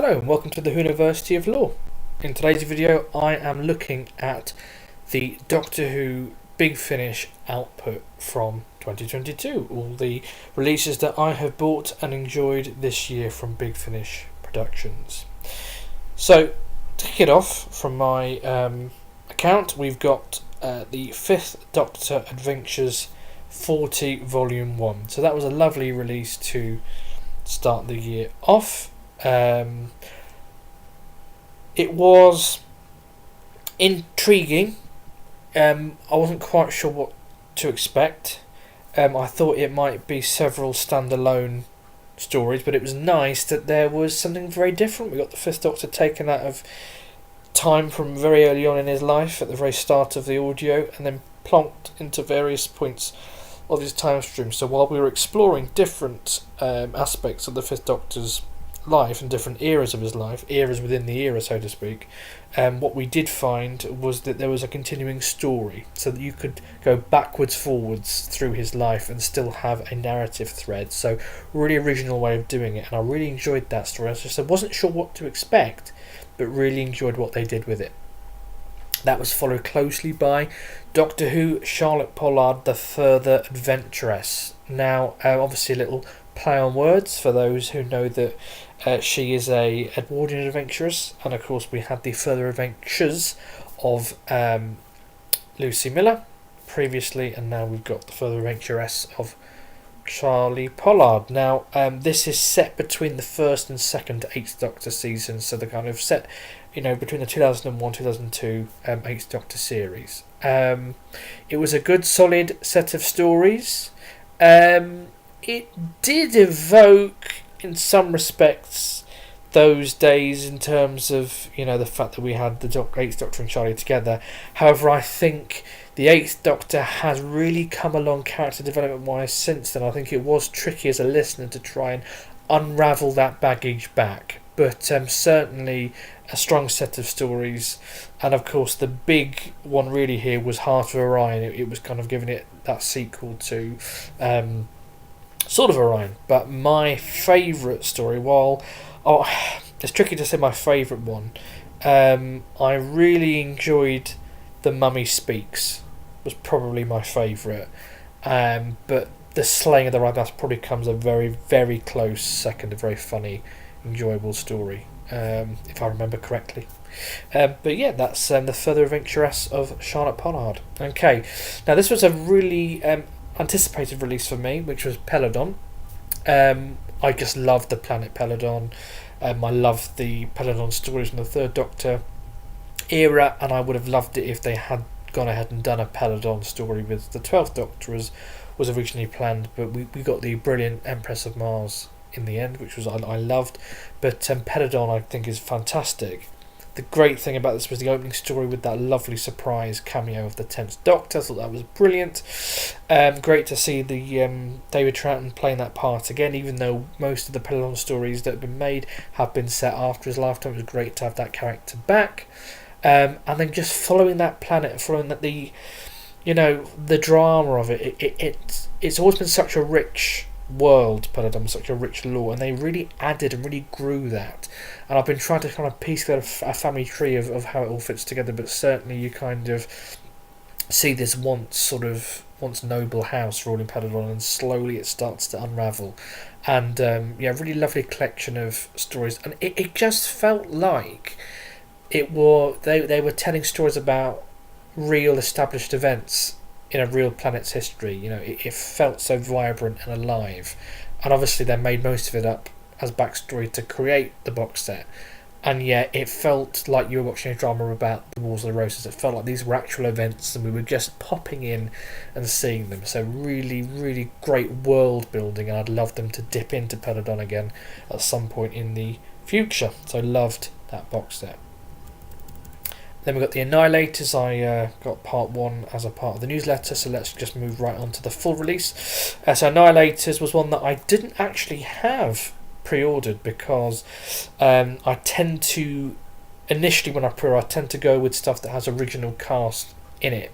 Hello and welcome to the University of Law. In today's video I am looking at the Doctor Who Big Finish output from 2022, all the releases that I have bought and enjoyed this year from Big Finish Productions. So to kick it off from my account, we've got the 5th Doctor Adventures 40 Volume 1. So that was a lovely release to start the year off. It was intriguing. I wasn't quite sure what to expect. I thought it might be several standalone stories, but it was nice that there was something very different. We got the Fifth Doctor taken out of time from very early on in his life at the very start of the audio and then plonked into various points of his time stream. So while we were exploring different aspects of the Fifth Doctor's life and different eras of his life, eras within the era, so to speak, what we did find was that there was a continuing story, so that you could go backwards, forwards through his life and still have a narrative thread. So really original way of doing it, and I really enjoyed that story. I wasn't sure what to expect, but really enjoyed what they did with it. That was followed closely by Doctor Who Charlotte Pollard, The Further Adventuress. Now, obviously a little play on words for those who know that she is a Edwardian adventuress, and of course we had the Further Adventures of Lucy Miller previously, and now we've got the Further Adventuress of Charlie Pollard. Now this is set between the first and second 8th Doctor seasons, so they're kind of set, between the 2001-2002 8th Doctor series. It was a good solid set of stories. It did evoke, in some respects, those days in terms of, the fact that we had the 8th Doctor and Charlie together. However, I think the 8th Doctor has really come along character development wise since then. I think it was tricky as a listener to try and unravel that baggage back. But certainly a strong set of stories. And of course the big one really here was Heart of Orion. It was kind of giving it that sequel to sort of Orion. But my favourite story, it's tricky to say my favourite one, I really enjoyed The Mummy Speaks, was probably my favourite, but The Slaying of the Right Mouse probably comes a very, very close second, a very funny, enjoyable story, if I remember correctly. But yeah, that's The Further Adventuress of Charlotte Pollard. Okay, now this was a really anticipated release for me, which was Pelidon. I just loved the Planet Pelidon. I loved the Pelidon stories from the Third Doctor era, and I would have loved it if they had gone ahead and done a Pelidon story with the 12th Doctor as was originally planned, but we got the brilliant Empress of Mars in the end, which was I loved. But Pelidon I think is fantastic. The great thing about this was the opening story with that lovely surprise cameo of the 10th Doctor. I thought that was brilliant. Great to see the David Troughton playing that part again, even though most of the Pelidon stories that have been made have been set after his lifetime. It was great to have that character back. And then just following that planet, following that the drama of it's always been such a rich world, Pelidon, such a rich lore, and they really added and really grew that. And I've been trying to kind of piece together a family tree of how it all fits together, but certainly you kind of see this once noble house ruling Pelidon, and slowly it starts to unravel. And really lovely collection of stories, and it just felt like they were telling stories about real established events in a real planet's history. It felt so vibrant and alive, and obviously they made most of it up as backstory to create the box set, and yet it felt like you were watching a drama about the Wars of the Roses. It felt like these were actual events and we were just popping in and seeing them. So really, really great world building, and I'd love them to dip into Pelidon again at some point in the future. So I loved that box set. Then we've got the Annihilators. I got part 1 as a part of the newsletter, so let's just move right on to the full release. So Annihilators was one that I didn't actually have pre-ordered, because I tend to, initially when I pre-order, I tend to go with stuff that has original cast in it.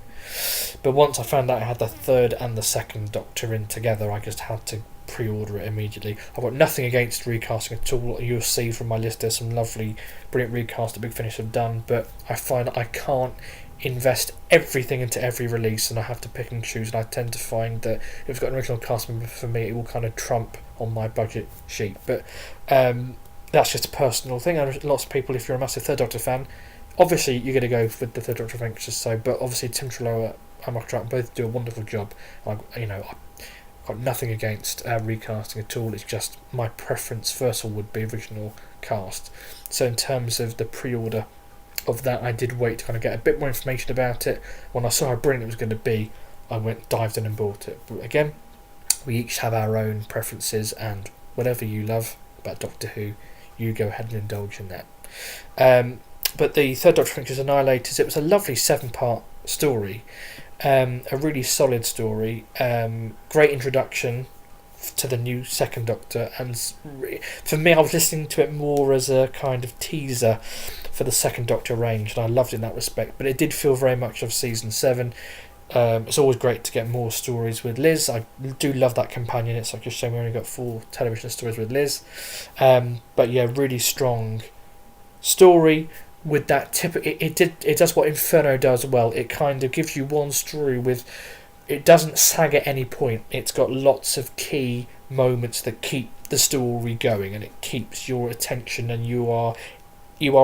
But once I found out I had the 3rd and the 2nd Doctor in together, I just had to pre-order it immediately. I've got nothing against recasting at all. You'll see from my list there's some lovely, brilliant recasts that Big Finish have done, but I find I can't invest everything into every release, and I have to pick and choose, and I tend to find that if it's got an original cast member, for me it will kind of trump on my budget sheet. But that's just a personal thing. And lots of people, if you're a massive Third Doctor fan, obviously you're going to go with the Third Doctor Adventures. But obviously Tim Treloar and Michael Troughton both do a wonderful job. I've got nothing against recasting at all. It's just my preference first of all would be original cast. So in terms of the pre-order of that, I did wait to kind of get a bit more information about it. When I saw how brilliant it was going to be, I dived in and bought it. But again, we each have our own preferences, and whatever you love about Doctor Who, you go ahead and indulge in that. But the Third Doctor Adventures Annihilators, it was a lovely 7-part story, a really solid story, great introduction to the new Second Doctor, and for me I was listening to it more as a kind of teaser for the Second Doctor range, and I loved it in that respect. But it did feel very much of season 7. It's always great to get more stories with Liz. I do love that companion. It's like a shame we only got 4 television stories with Liz, but yeah, really strong story with that tip. It does what Inferno does well. It kind of gives you one story with, it doesn't sag at any point. It's got lots of key moments that keep the story going, and it keeps your attention, and you are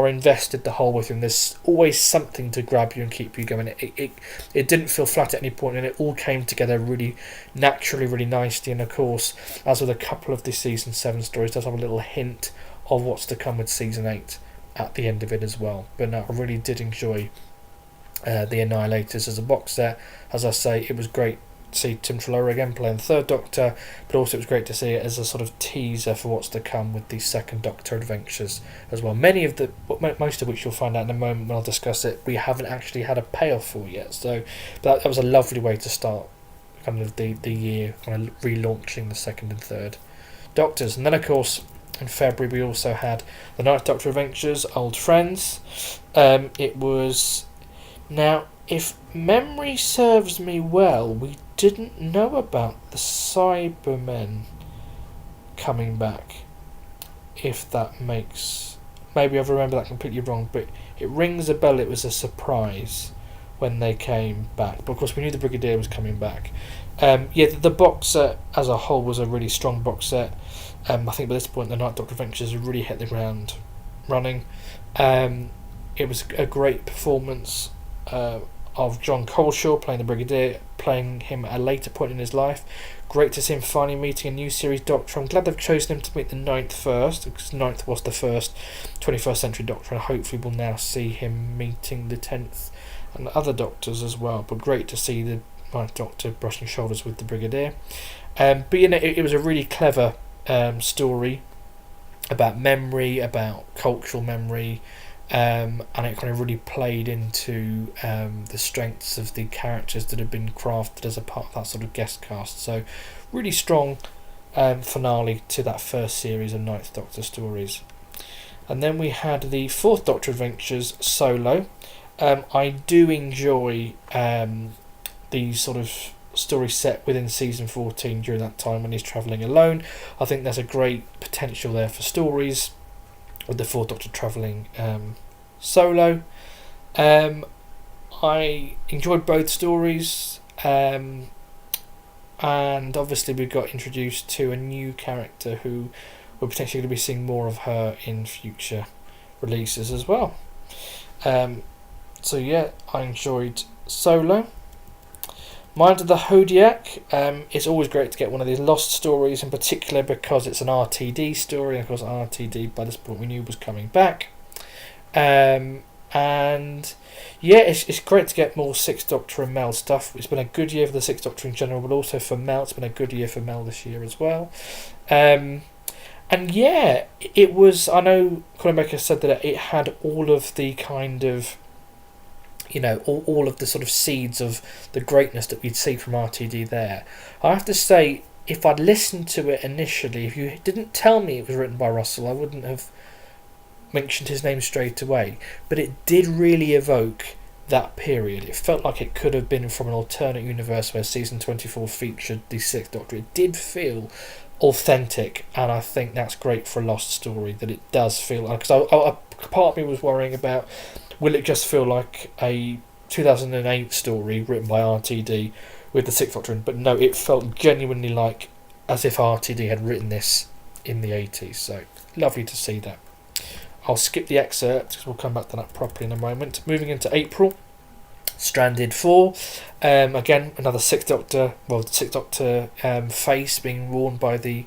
invested the whole way through. There's always something to grab you and keep you going. It didn't feel flat at any point, and it all came together really naturally, really nicely. And of course, as with a couple of the season 7 stories, does have a little hint of what's to come with season 8 at the end of it as well. But no, I really did enjoy the Annihilators as a box set. As I say, it was great to see Tim Treloar again playing the Third Doctor, but also it was great to see it as a sort of teaser for what's to come with the Second Doctor adventures as well. Most of which you'll find out in a moment when I'll discuss it, we haven't actually had a payoff for yet. So that was a lovely way to start kind of the year, kind of relaunching the Second and Third Doctors. And then of course in February we also had the Ninth Doctor Adventures, Old Friends. It was, now if memory serves me well, we didn't know about the Cybermen coming back, if that makes, maybe I've remembered that completely wrong, but it rings a bell. It was a surprise when they came back, but of course we knew the Brigadier was coming back. The box set as a whole was a really strong box set. I think by this point the Ninth Doctor Adventures had really hit the ground running. It was a great performance of John Coleshaw playing the Brigadier, playing him at a later point in his life. Great to see him finally meeting a new series Doctor. I'm glad they've chosen him to meet the Ninth first, because Ninth was the first 21st century Doctor, and hopefully we'll now see him meeting the 10th and other Doctors as well. But great to see the Ninth Doctor brushing shoulders with the Brigadier. But it was a really clever story about memory, about cultural memory, and it kind of really played into the strengths of the characters that had been crafted as a part of that sort of guest cast. So really strong finale to that first series of Ninth Doctor stories. And then we had the Fourth Doctor Adventures solo. I do enjoy the sort of story set within season 14 during that time when he's travelling alone. I think there's a great potential there for stories with the Fourth Doctor travelling solo. I enjoyed both stories, and obviously we got introduced to a new character who we're potentially going to be seeing more of her in future releases as well. So yeah, I enjoyed solo. Mind of the Hodiak. It's always great to get one of these lost stories, in particular because it's an RTD story, and of course RTD by this point we knew was coming back. And yeah, it's great to get more Sixth Doctor and Mel stuff. It's been a good year for the Sixth Doctor in general, but also for Mel. It's been a good year for Mel this year as well. And yeah, it was, I know Colin Baker said that it had all of the kind of, all of the sort of seeds of the greatness that we'd see from RTD there. I have to say, if I'd listened to it initially, if you didn't tell me it was written by Russell, I wouldn't have mentioned his name straight away. But it did really evoke that period. It felt like it could have been from an alternate universe where season 24 featured the Sixth Doctor. It did feel authentic, and I think that's great for a lost story, that it does feel like, because part of me was worrying about, will it just feel like a 2008 story written by RTD with the Sixth Doctor in, but no, it felt genuinely like as if RTD had written this in the 80s, so lovely to see that. I'll skip the excerpt because we'll come back to that properly in a moment. Moving into April, Stranded 4, again another Sixth Doctor, the Sixth Doctor face being worn by the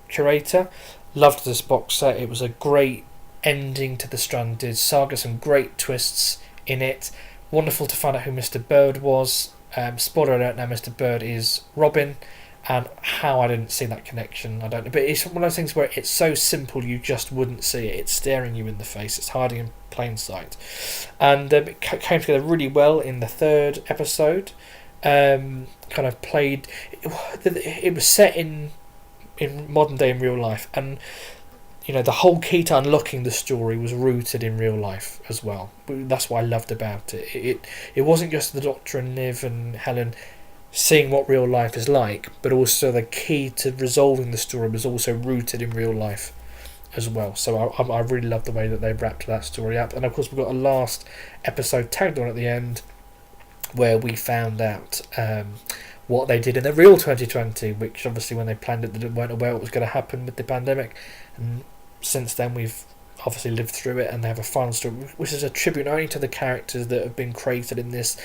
curator. Loved this box set. It was a great ending to the Stranded saga, some great twists in it. Wonderful to find out who Mr. Bird was. Spoiler alert, now Mr. Bird is Robin, and how I didn't see that connection, I don't know. But it's one of those things where it's so simple you just wouldn't see it. It's staring you in the face. It's hiding in plain sight. And it came together really well in the third episode. Kind of played... It was set in modern day in real life, and the whole key to unlocking the story was rooted in real life as well. That's what I loved about it. It wasn't just the Doctor and Niv and Helen seeing what real life is like, but also the key to resolving the story was also rooted in real life as well. So I really loved the way that they wrapped that story up. And of course we've got a last episode tagged on at the end where we found out what they did in the real 2020, which obviously when they planned it they weren't aware what was going to happen with the pandemic, and since then we've obviously lived through it, and they have a final story which is a tribute not only to the characters that have been created in this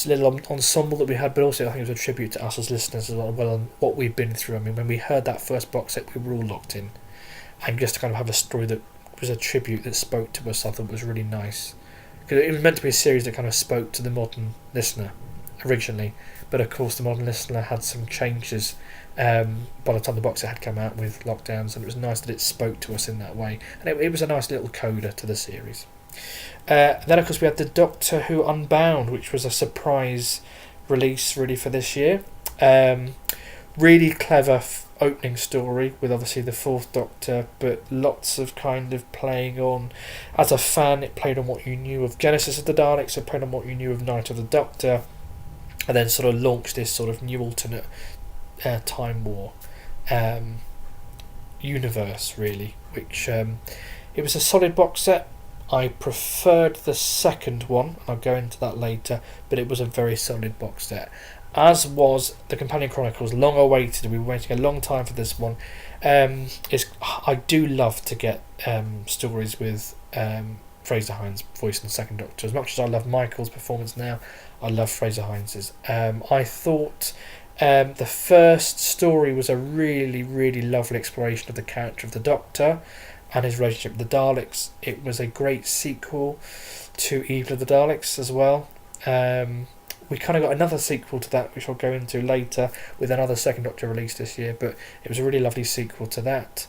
little ensemble that we had, but also I think it was a tribute to us as listeners as well, and what we've been through. I mean, when we heard that first box set we were all locked in, and just to kind of have a story that was a tribute that spoke to us, I thought was really nice, because it was meant to be a series that kind of spoke to the modern listener originally, but of course the modern listener had some changes by the time the box set had come out with lockdowns, and it was nice that it spoke to us in that way, and it was a nice little coda to the series. Then of course we had the Doctor Who Unbound, which was a surprise release really for this year. Really clever opening story with obviously the Fourth Doctor, but lots of kind of playing on, as a fan it played on what you knew of Genesis of the Daleks, it played on what you knew of Night of the Doctor, and then sort of launched this sort of new alternate Time War universe really, which it was a solid box set. I preferred the second one, I'll go into that later, but it was a very solid box set, as was the Companion Chronicles, long awaited. We were waiting a long time for this one. I do love to get stories with Fraser Hines voicing the Second Doctor. As much as I love Michael's performance now, I love Fraser Hines's. I thought the first story was a really, really lovely exploration of the character of the Doctor and his relationship with the Daleks. It was a great sequel to Evil of the Daleks as well. We kind of got another sequel to that, which I'll go into later, with another Second Doctor release this year, but it was a really lovely sequel to that.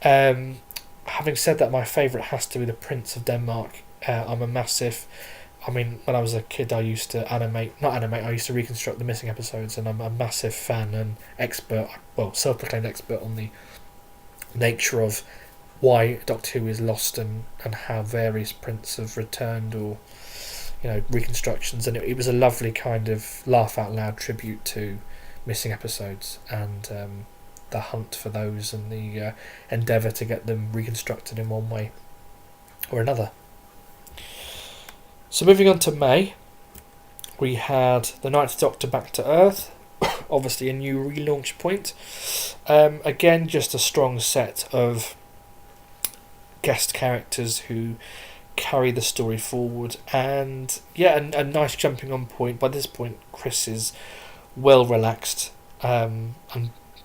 Having said that, my favourite has to be the Prince of Denmark. I'm a massive... I mean, when I was a kid, I used to I used to reconstruct the missing episodes, and I'm a massive fan and self-proclaimed expert on the nature of why Doctor Who is lost and how various prints have returned, or reconstructions, and it was a lovely kind of laugh out loud tribute to missing episodes and the hunt for those and the endeavour to get them reconstructed in one way or another. So moving on to May, we had the Ninth Doctor Back to Earth, obviously a new relaunch point. Again, just a strong set of guest characters who carry the story forward, and a nice jumping on point. By this point Chris is well relaxed and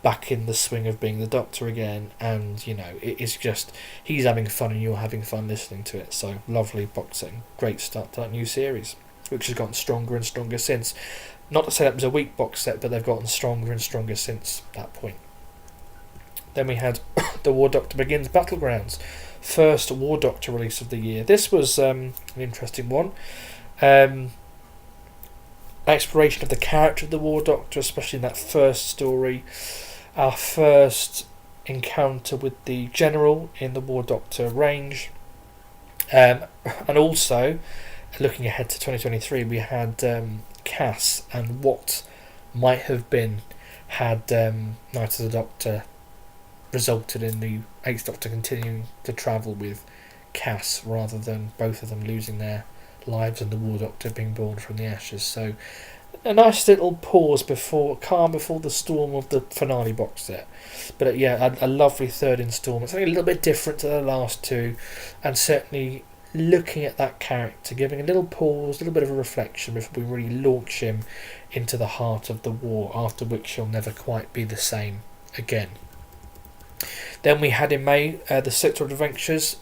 back in the swing of being the Doctor again, and it's just he's having fun and you're having fun listening to it. So lovely box set, great start to that new series, which has gotten stronger and stronger since. Not to say that was a weak box set, but they've gotten stronger and stronger since that point. Then we had The War Doctor Begins Battlegrounds, first War Doctor release of the year. This was an interesting one. Exploration of the character of the War Doctor, especially in that first story. Our first encounter with the General in the War Doctor range. And also, looking ahead to 2023, we had Cass and what might have been had Night of the Doctor resulted in the Eighth Doctor continuing to travel with Cass rather than both of them losing their lives and the War Doctor being born from the ashes. So a nice little pause calm before the storm of the finale box set. But yeah, a lovely third instalment, something a little bit different to the last two, and certainly looking at that character, giving a little pause, a little bit of a reflection before we really launch him into the heart of the war, after which he'll never quite be the same again. Then we had in May the Sixth Doctor Adventures,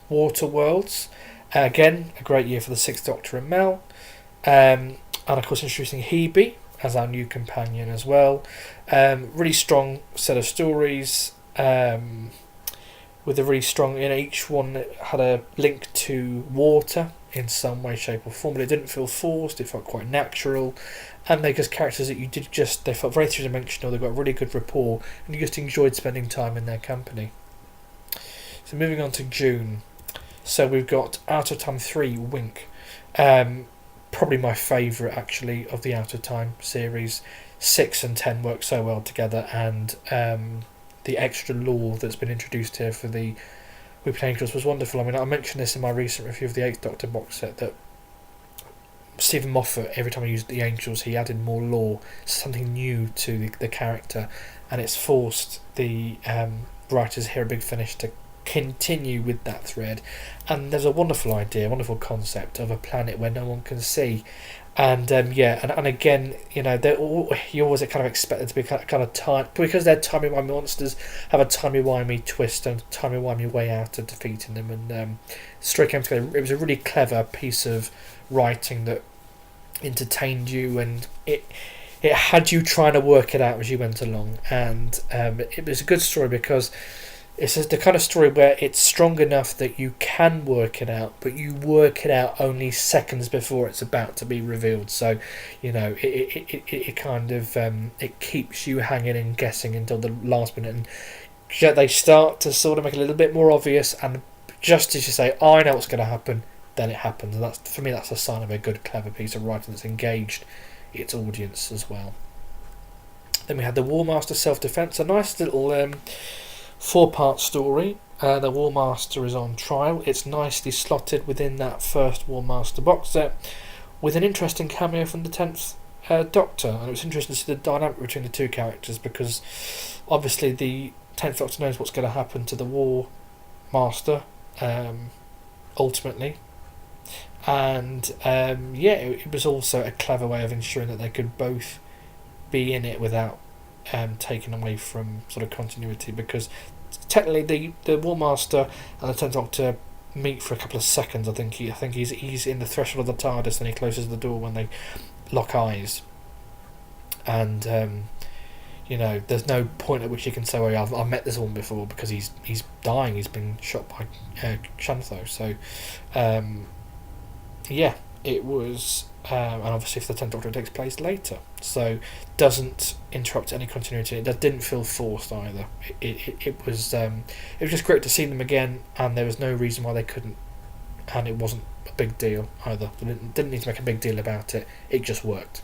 Water Worlds. Again, a great year for the Sixth Doctor and Mel. And of course introducing Hebe as our new companion as well. Really strong set of stories, with a really strong, each one had a link to water in some way, shape or form, but it didn't feel forced, it felt quite natural, and they're just characters that they felt very three-dimensional, they got really good rapport, and you just enjoyed spending time in their company. So moving on to June, so we've got Out of Time 3, Wink. Probably my favourite actually of the Out of Time series. 6 and 10 work so well together, and the extra lore that's been introduced here for the Weeping Angels was wonderful. I mean, I mentioned this in my recent review of the 8th Doctor box set, that Stephen Moffat, every time he used the Angels, he added more lore, something new to the character, and it's forced the writers here at Big Finish to continue with that thread. And there's a wonderful idea, wonderful concept of a planet where no one can see, and again, you always kind of expect it to be kind of time, because they're timey-wimey monsters, have a timey-wimey twist and timey-wimey way out of defeating them, and straight came together. It was a really clever piece of writing that entertained you, and it had you trying to work it out as you went along, and it was a good story because it's the kind of story where it's strong enough that you can work it out, but you work it out only seconds before it's about to be revealed. So, it kind of it keeps you hanging and guessing until the last minute, and they start to sort of make it a little bit more obvious. And just as you say, I know what's going to happen, then it happens. And that's, for me, that's a sign of a good, clever piece of writing that's engaged its audience as well. Then we had the War Master Self-Defense, a nice little 4-part story. The War Master is on trial. It's nicely slotted within that first War Master box set, with an interesting cameo from the 10th Doctor. And it was interesting to see the dynamic between the two characters, because obviously the 10th Doctor knows what's going to happen to the War Master ultimately, and it was also a clever way of ensuring that they could both be in it without taken away from sort of continuity, because technically the War Master and the 10th Doctor meet for a couple of seconds. I think he's in the threshold of the TARDIS, and he closes the door when they lock eyes, and there's no point at which you can say, "Oh, yeah, I've met this one before," because he's dying. He's been shot by Shantho. So it was. And obviously, if the 10th Doctor takes place later, so doesn't interrupt any continuity. It didn't feel forced either. It was just great to see them again, and there was no reason why they couldn't, and it wasn't a big deal either. They didn't need to make a big deal about it. It just worked.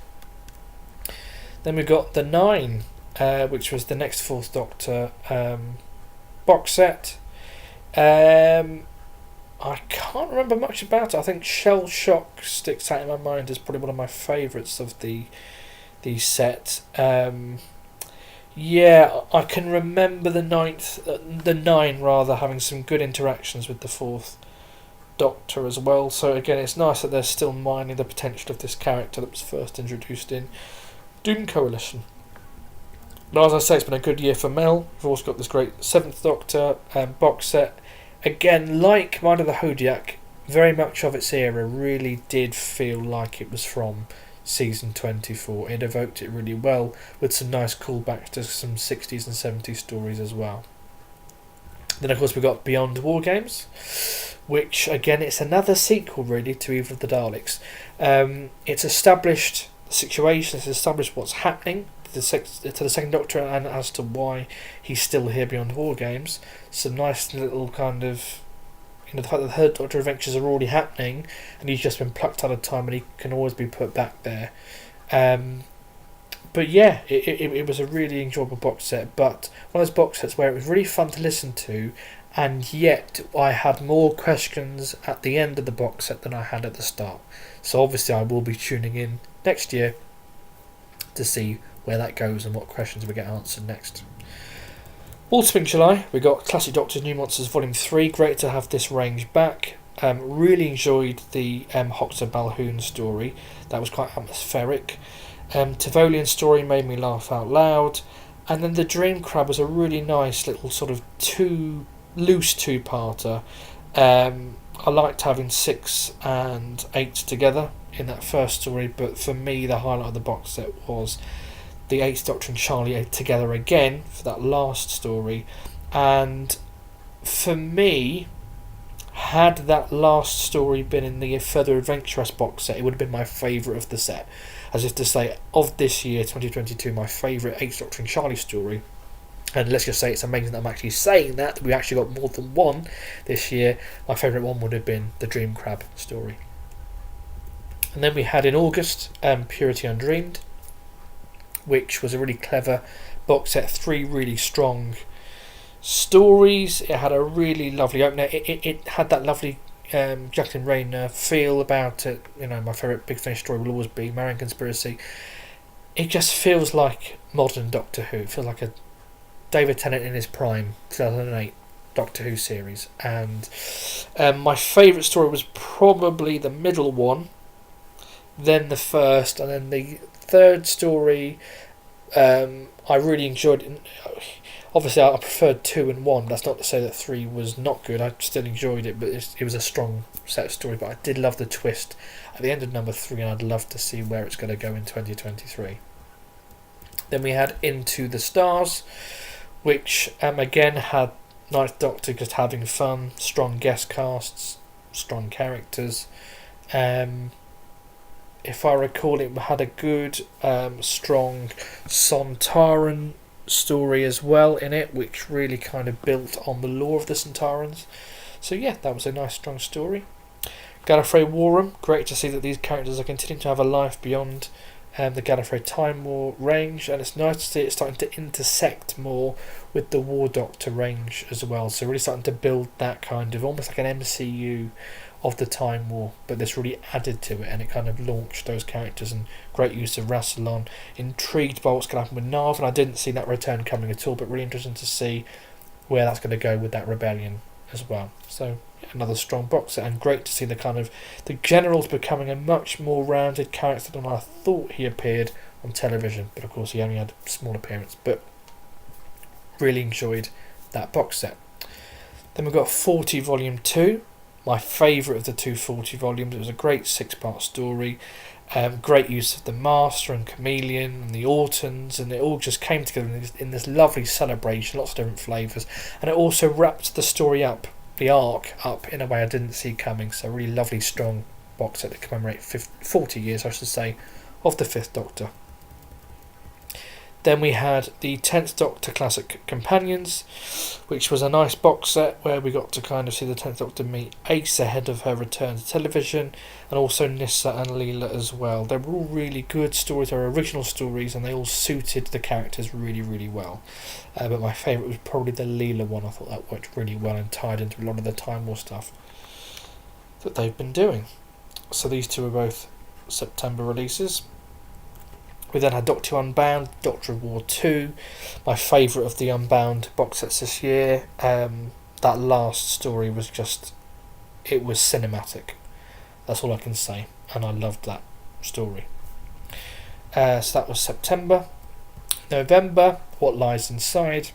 Then we got the 9, which was the next 4th Doctor box set. I can't remember much about it. I think Shell Shock sticks out in my mind as probably one of my favourites of the set. I can remember the 9 rather, having some good interactions with the 4th Doctor as well. So again, it's nice that they're still mining the potential of this character that was first introduced in Doom Coalition. But as I say, it's been a good year for Mel. We've also got this great 7th Doctor box set. Again, like Mind of the Hodiak, very much of its era really did feel like it was from season 24. It evoked it really well, with some nice callbacks to some 60s and 70s stories as well. Then of course we got Beyond War Games, which again, it's another sequel really to Evil of the Daleks. It's established the situation, it's established what's happening to the 2nd Doctor and as to why he's still here beyond War Games. Some nice little kind of, the fact that the 3rd Doctor adventures are already happening and he's just been plucked out of time and he can always be put back there. But yeah, it was a really enjoyable box set, but one of those box sets where it was really fun to listen to, and yet I had more questions at the end of the box set than I had at the start. So obviously I will be tuning in next year to see where that goes and what questions we get answered next. Also in July, we got Classic Doctors New Monsters Volume 3. Great to have this range back. Really enjoyed the Hoxha Balhoun story. That was quite atmospheric. Tivolian story made me laugh out loud. And then the Dream Crab was a really nice little sort of loose two-parter. I liked having 6 and 8 together in that first story, but for me the highlight of the box set was the 8th Doctor and Charlie together again for that last story. And for me, had that last story been in the Further Adventurous box set, it would have been my favourite of the set. As if to say, of this year, 2022, my favourite 8th Doctor and Charlie story. And let's just say it's amazing that I'm actually saying that. We actually got more than one this year. My favourite one would have been the Dream Crab story. And then we had in August, Purity Undreamed, which was a really clever box set. 3 really strong stories. It had a really lovely opener. It had that lovely Jacqueline Rayner feel about it. You know, my favourite Big Finish story will always be Marian Conspiracy. It just feels like modern Doctor Who. It feels like a David Tennant in his prime, 2008 Doctor Who series. And my favourite story was probably the middle one, then the first, and then the third story I really enjoyed. Obviously I preferred 2 and 1. That's not to say that 3 was not good. I still enjoyed it, but it was a strong set of story. But I did love the twist at the end of number 3, and I'd love to see where it's going to go in 2023. Then we had Into the Stars, which again had Ninth Doctor just having fun, strong guest casts, strong characters. If I recall, it had a good, strong Sontaran story as well in it, which really kind of built on the lore of the Sontarans. So yeah, that was a nice strong story. Gallifrey Warham, great to see that these characters are continuing to have a life beyond the Gallifrey Time War range, and it's nice to see it starting to intersect more with the War Doctor range as well. So really starting to build that kind of almost like an MCU of the Time War, but this really added to it, and it kind of launched those characters. And great use of Rassilon. Intrigued by what's going to happen with Nav, and I didn't see that return coming at all, but really interesting to see where that's going to go with that rebellion as well. So another strong box set, and great to see the kind of the General's becoming a much more rounded character than I thought he appeared on television, but of course he only had a small appearance. But really enjoyed that box set. Then we've got 40 Volume 2, my favourite of the 240 volumes. It was a great 6-part story. Great use of the Master and Chameleon and the Autons, and it all just came together in this lovely celebration, lots of different flavours, and it also wrapped the story up, the arc up, in a way I didn't see coming. So a really lovely strong box set to commemorate 40 years, I should say, of the 5th Doctor. Then we had the 10th Doctor Classic Companions, which was a nice box set where we got to kind of see the 10th Doctor meet Ace ahead of her return to television, and also Nyssa and Leela as well. They were all really good stories. They were original stories, and they all suited the characters really, really well. But my favourite was probably the Leela one. I thought that worked really well and tied into a lot of the Time War stuff that they've been doing. So these two are both September releases. We then had Doctor Who Unbound, Doctor of War 2, my favourite of the Unbound box sets this year. That last story was just, it was cinematic. That's all I can say, and I loved that story. So that was September. November, What Lies Inside.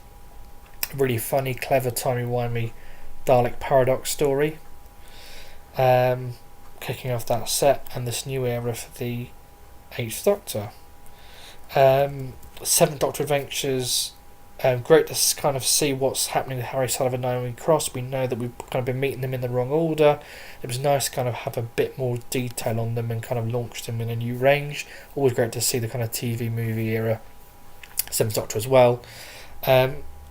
Really funny, clever, timey-wimey Dalek Paradox story. Kicking off that set, and this new era for the 8th Doctor. 7th Doctor Adventures, great to kind of see what's happening with Harry Sullivan and Naomi Cross. We know that we've kind of been meeting them in the wrong order. It was nice to kind of have a bit more detail on them and kind of launch them in a new range. Always great to see the kind of TV movie era 7th Doctor as well.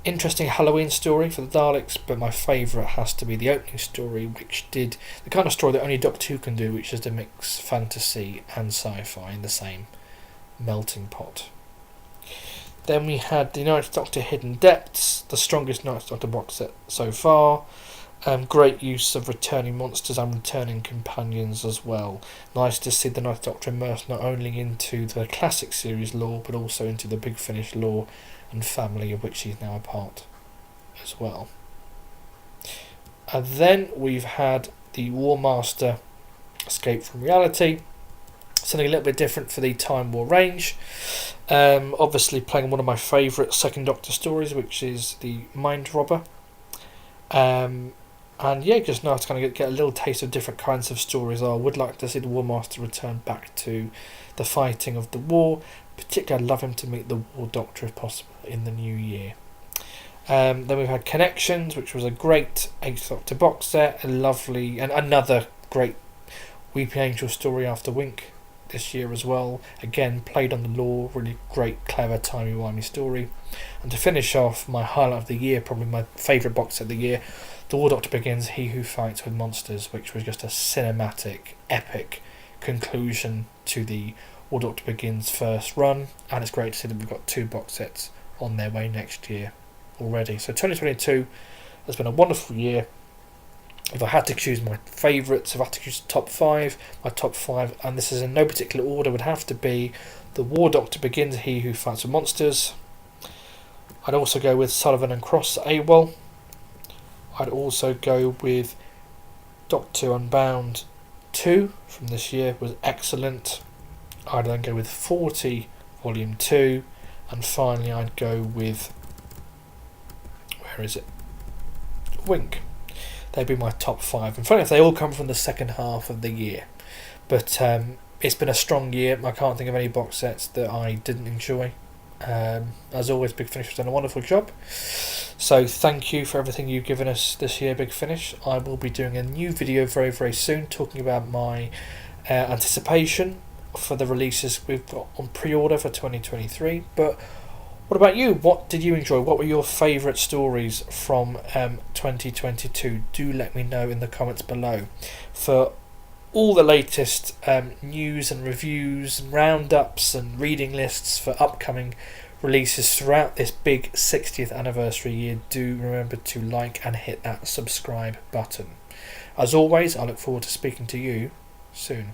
Interesting Halloween story for the Daleks, but my favourite has to be the opening story, which did the kind of story that only Doctor Who can do, which is to mix fantasy and sci-fi in the same melting pot. Then we had the Ninth Doctor Hidden Depths, the strongest Ninth Doctor box set so far. Great use of returning monsters and returning companions as well. Nice to see the Ninth Doctor immersed not only into the classic series lore, but also into the Big Finish lore and family, of which he's now a part as well. And then we've had the War Master Escape from Reality, something a little bit different for the Time War range. Obviously playing one of my favourite Second Doctor stories, which is the Mind Robber. And yeah, just nice to kind of get a little taste of different kinds of stories. I would like to see the War Master return back to the fighting of the war. Particularly, I'd love him to meet the War Doctor if possible in the new year. Then we've had Connections, which was a great 8th Doctor box set, a lovely and another great Weeping Angel story after Wink this year as well. Again, played on the lore, really great, clever, timey-wimey story. And to finish off, my highlight of the year, probably my favourite box set of the year, The War Doctor Begins, He Who Fights with Monsters, which was just a cinematic, epic conclusion to the War Doctor Begins first run. And it's great to see that we've got 2 box sets on their way next year already. So 2022 has been a wonderful year. If I had to choose my favourites, if I had to choose top 5, my top 5, and this is in no particular order, would have to be The War Doctor Begins, He Who Fights with Monsters. I'd also go with Sullivan and Cross AWOL. I'd also go with Doctor Unbound 2 from this year, was excellent. I'd then go with 40 Volume 2, and finally I'd go with, where is it? Wink. They'd be my top 5. And funny enough, they all come from the second half of the year. But it's been a strong year. I can't think of any box sets that I didn't enjoy. As always, Big Finish has done a wonderful job. So thank you for everything you've given us this year, Big Finish. I will be doing a new video very, very soon talking about my anticipation for the releases we've got on pre-order for 2023. But what about you? What did you enjoy? What were your favourite stories from 2022? Do let me know in the comments below. For all the latest news and reviews and roundups and reading lists for upcoming releases throughout this big 60th anniversary year, do remember to like and hit that subscribe button. As always, I look forward to speaking to you soon.